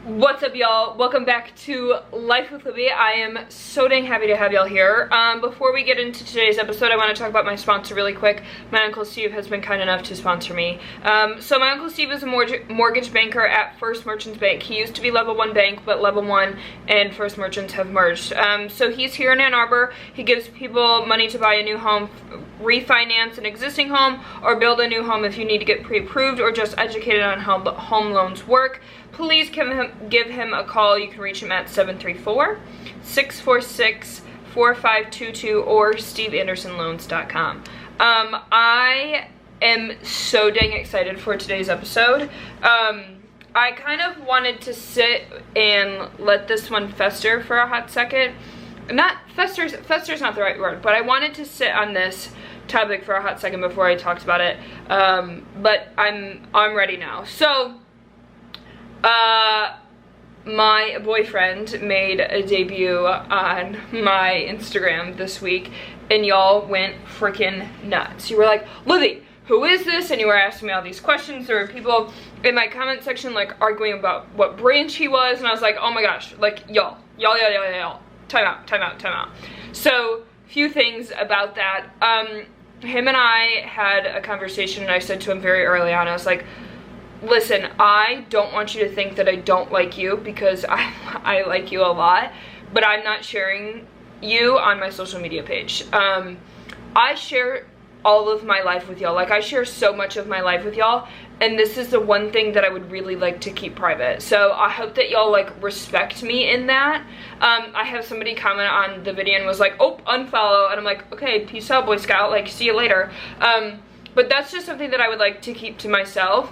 What's up, y'all? Welcome back to Life with Libby. I am so dang happy to have y'all here. Before we get into today's episode, I want to talk about my sponsor really quick. My Uncle Steve has been kind enough to sponsor me. So my Uncle Steve is a mortgage banker at First Merchants Bank. He used to be Level 1 Bank, but Level 1 and First Merchants have merged. So he's here in Ann Arbor. He gives people money to buy a new home, refinance an existing home, or build a new home if you need to get pre-approved or just educated on how home loans work. Please give him a call. You can reach him at 734-646-4522 or steveandersonloans.com. I am so dang excited for today's episode. I kind of wanted to sit and let this one fester for a hot second. Not fester's not the right word, but I wanted to sit on this topic for a hot second before I talked about it. But I'm ready now. So my boyfriend made a debut on my Instagram this week, and y'all went freaking nuts. You were like, Libby, who is this? And you were asking me all these questions. There were people in my comment section like arguing about what branch he was, and I was like, oh my gosh, like y'all, time out. So few things about that. Him and I had a conversation, and I said to him very early on, I was like, listen, I don't want you to think that I don't like you, because I like you a lot, but I'm not sharing you on my social media page. I share all of my life with y'all. Like, I share so much of my life with y'all, and this is the one thing that I would really like to keep private. So I hope that y'all like respect me in that. I have somebody comment on the video and was like, oh, unfollow, and I'm like, okay, peace out, Boy Scout, like, see you later. But that's just something that I would like to keep to myself.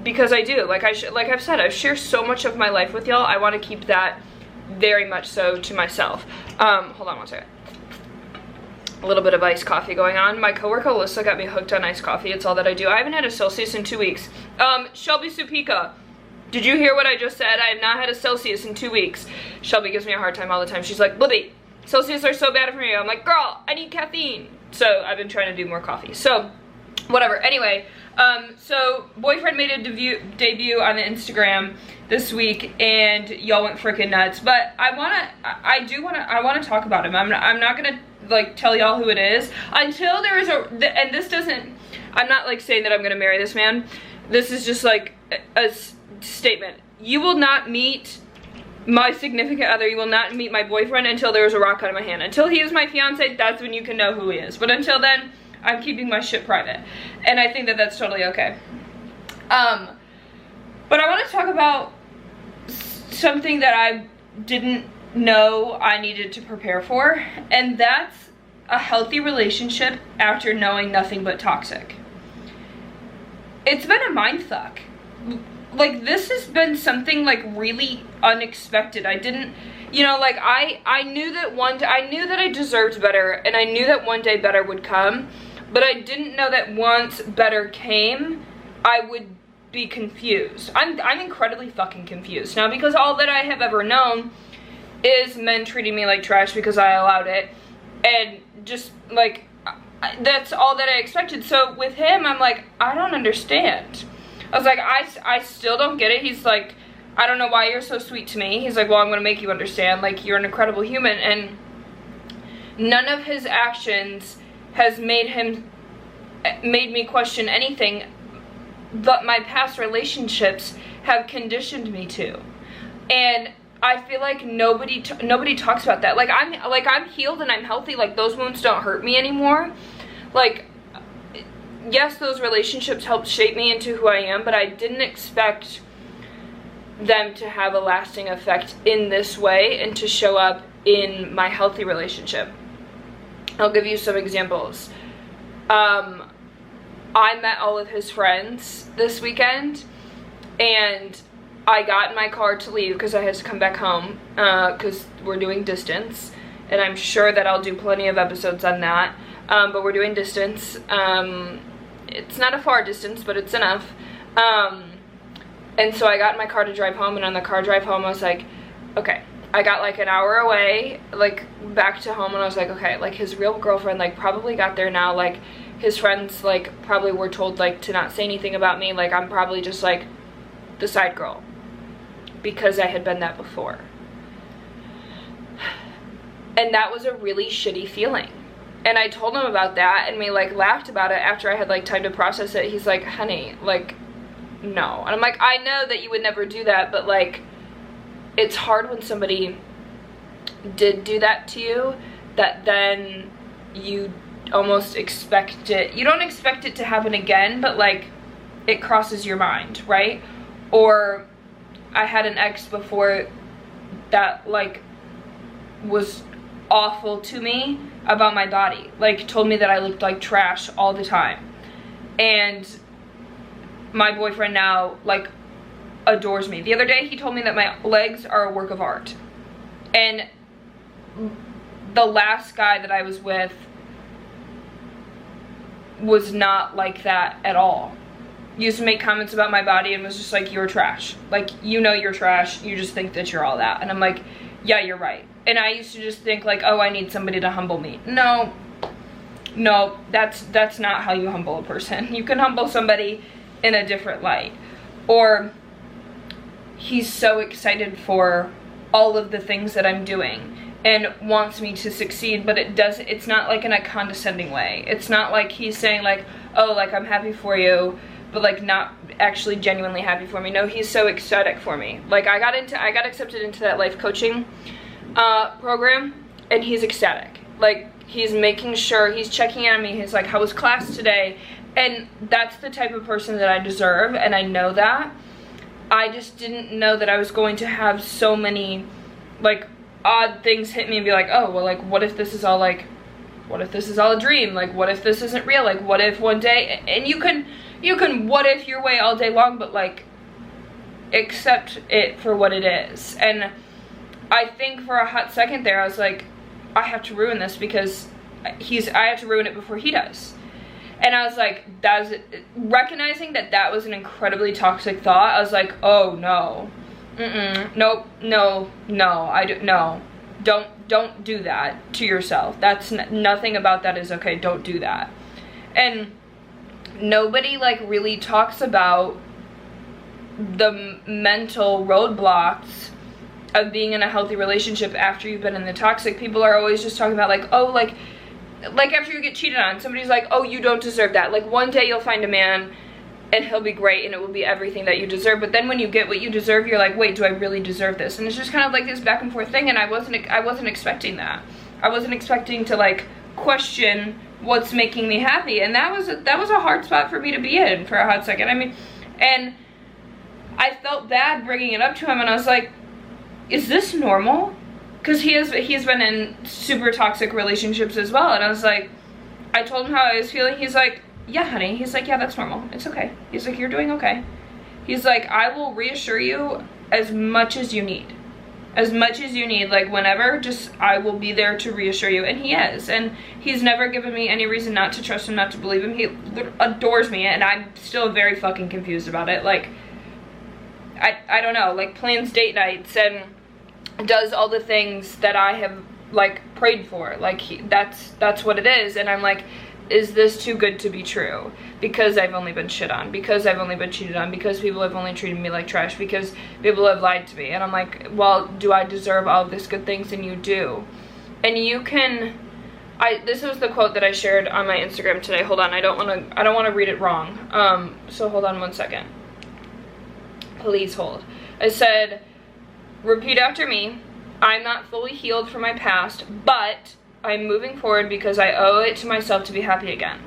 Because I do, like I've said, I've shared so much of my life with y'all. I want to keep that very much so to myself. Hold on one second. A little bit of iced coffee going on. My coworker Alyssa got me hooked on iced coffee. It's all that I do. I haven't had a Celsius in 2 weeks. Shelby Supika, did you hear what I just said? I have not had a Celsius in 2 weeks. Shelby gives me a hard time all the time. She's like, Libby, Celsius are so bad for me. I'm like, girl, I need caffeine. So I've been trying to do more coffee. So whatever. Anyway, so boyfriend made a debut on the Instagram this week, and y'all went freaking nuts. But I wanna talk about him. I'm not gonna like tell y'all who it is until there is and this doesn't, I'm not like saying that I'm gonna marry this man. This is just like a statement. You will not meet my significant other, you will not meet my boyfriend until there is a rock out of my hand. Until he is my fiance, that's when you can know who he is. But until then, I'm keeping my shit private, and I think that that's totally okay. But I want to talk about something that I didn't know I needed to prepare for, and that's a healthy relationship after knowing nothing but toxic. It's been a mindfuck. Like, this has been something like really unexpected. I didn't, you know, like I knew that I knew that I deserved better, and I knew that one day better would come. But I didn't know that once better came, I would be confused. I'm incredibly fucking confused now, because all that I have ever known is men treating me like trash because I allowed it. And just, like, that's all that I expected. So with him, I'm like, I don't understand. I was like, I still don't get it. He's like, I don't know why you're so sweet to me. He's like, well, I'm going to make you understand. Like, you're an incredible human. And none of his actions has made me question anything that my past relationships have conditioned me to. And I feel like nobody talks about that. Like, I'm healed and I'm healthy. Like, those wounds don't hurt me anymore. Like, yes, those relationships helped shape me into who I am, but I didn't expect them to have a lasting effect in this way and to show up in my healthy relationship. I'll give you some examples. I met all of his friends this weekend, and I got in my car to leave because I had to come back home because we're doing distance, and I'm sure that I'll do plenty of episodes on that, but we're doing distance. It's not a far distance, but it's enough. And so I got in my car to drive home, and on the car drive home I was like, okay, I got like an hour away, like back to home, and I was like, okay, like his real girlfriend like probably got there now, like his friends like probably were told like to not say anything about me, like I'm probably just like the side girl, because I had been that before. And that was a really shitty feeling. And I told him about that, and we like laughed about it after I had like time to process it. He's like, honey, like, no. And I'm like, I know that you would never do that, but like, it's hard when somebody did do that to you, that then you almost expect it. You don't expect it to happen again, but like, it crosses your mind, right? Or I had an ex before that like was awful to me about my body, like told me that I looked like trash all the time. And my boyfriend now like adores me. The other day he told me that my legs are a work of art. And the last guy that I was with was not like that at all. Used to make comments about my body and was just like, you're trash. Like, you know you're trash, you just think that you're all that. And I'm like, yeah, you're right. And I used to just think like, oh, I need somebody to humble me. No, that's not how you humble a person. You can humble somebody in a different light. Or he's so excited for all of the things that I'm doing and wants me to succeed, but it's not like in a condescending way. It's not like he's saying like, oh, like I'm happy for you, but like not actually genuinely happy for me. No, he's so ecstatic for me. Like I got accepted into that life coaching program, and he's ecstatic. Like he's making sure, he's checking in on me. He's like, how was class today? And that's the type of person that I deserve, and I know that. I just didn't know that I was going to have so many like odd things hit me and be like, oh, well, like what if this is all like, what if this is all a dream? Like what if this isn't real? Like what if one day, and you can what if your way all day long, but like accept it for what it is. And I think for a hot second there, I was like, I have to ruin this because I have to ruin it before he does. And I was like, recognizing that that was an incredibly toxic thought, I was like, oh no, nope, no, don't do that to yourself. That's nothing about that is okay. Don't do that. And nobody like really talks about the mental roadblocks of being in a healthy relationship after you've been in the toxic. People are always just talking about like, oh, like after you get cheated on, somebody's like, oh, you don't deserve that. Like one day you'll find a man and he'll be great and it will be everything that you deserve. But then when you get what you deserve, you're like, wait, do I really deserve this? And it's just kind of like this back and forth thing. And I wasn't expecting that. I wasn't expecting to like question what's making me happy. And that was a hard spot for me to be in for a hot second. I mean, and I felt bad bringing it up to him, and I was like, is this normal? Because he's been in super toxic relationships as well. And I was like, I told him how I was feeling. He's like, yeah, honey. He's like, yeah, that's normal. It's okay. He's like, you're doing okay. He's like, I will reassure you as much as you need. As much as you need, like whenever, just I will be there to reassure you. And he is. And he's never given me any reason not to trust him, not to believe him. He adores me, and I'm still very fucking confused about it. Like, I don't know, like plans date nights and does all the things that I have like prayed for. Like that's what it is. And I'm like, is this too good to be true? Because I've only been shit on, because I've only been cheated on, because people have only treated me like trash, because people have lied to me. And I'm like, well, do I deserve all of this good things? And you do. And you can, this was the quote that I shared on my Instagram today. Hold on, I don't want to read it wrong. So hold on one second. Please hold. I said, repeat after me. I'm not fully healed from my past, but I'm moving forward because I owe it to myself to be happy again.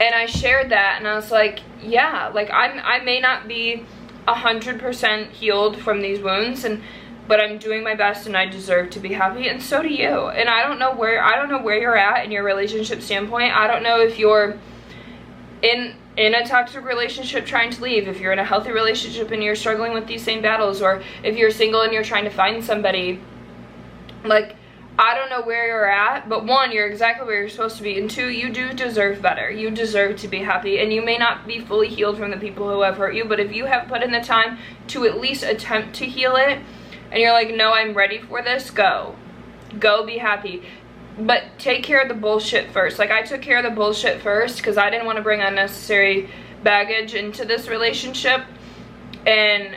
And I shared that, and I was like, yeah, like I may not be 100% healed from these wounds, but I'm doing my best, and I deserve to be happy, and so do you. And I don't know where you're at in your relationship standpoint. I don't know if you're in a toxic relationship trying to leave, if you're in a healthy relationship and you're struggling with these same battles, or if you're single and you're trying to find somebody. Like, I don't know where you're at, but one, you're exactly where you're supposed to be, and two, you do deserve better. You deserve to be happy, and you may not be fully healed from the people who have hurt you, but if you have put in the time to at least attempt to heal it, and you're like, no, I'm ready for this, go be happy. But take care of the bullshit first. Like, I took care of the bullshit first because I didn't want to bring unnecessary baggage into this relationship. And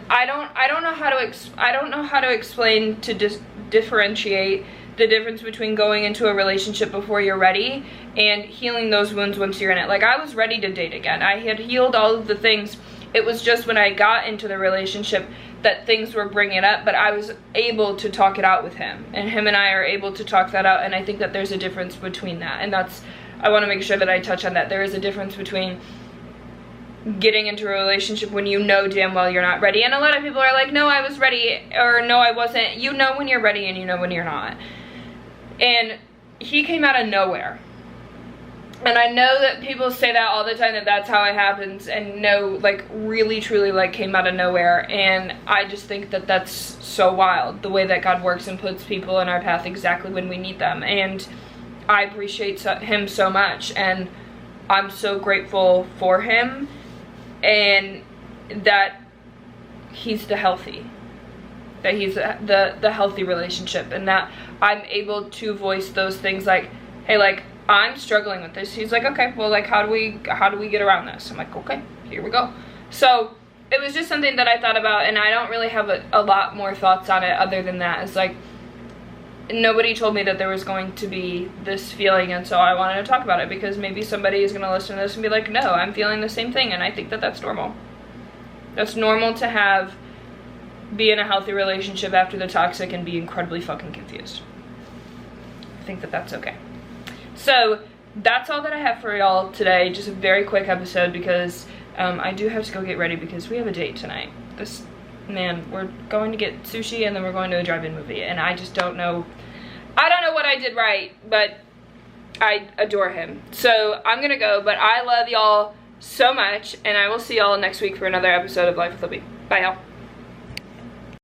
I don't know how to explain to differentiate the difference between going into a relationship before you're ready and healing those wounds once you're in it. Like, I was ready to date again. I had healed all of the things. It was just when I got into the relationship that things were bringing up, but I was able to talk it out with him, and him and I are able to talk that out. And I think that there's a difference between that, and I want to make sure that I touch on that. There is a difference between getting into a relationship when you know damn well you're not ready. And a lot of people are like, no, I was ready, or no, I wasn't. You know when you're ready and you know when you're not. And he came out of nowhere. And I know that people say that all the time, that that's how it happens, and no, like, really truly, like, came out of nowhere. And I just think that that's so wild, the way that God works and puts people in our path exactly when we need them. And I appreciate him so much, and I'm so grateful for him, and that he's the healthy relationship, and that I'm able to voice those things like, hey, like, I'm struggling with this. He's like, okay, well, like, how do we get around this? I'm like, okay, here we go. So it was just something that I thought about, and I don't really have a lot more thoughts on it other than that. It's like, nobody told me that there was going to be this feeling, and so I wanted to talk about it, because maybe somebody is going to listen to this and be like, no, I'm feeling the same thing, and I think that that's normal. That's normal to be in a healthy relationship after the toxic and be incredibly fucking confused. I think that that's okay. So that's all that I have for y'all today. Just a very quick episode, because I do have to go get ready, because we have a date tonight. Man, we're going to get sushi, and then we're going to a drive-in movie, and I just don't know. I don't know what I did right, but I adore him. So I'm gonna go, but I love y'all so much, and I will see y'all next week for another episode of Life with Libby. Bye, y'all.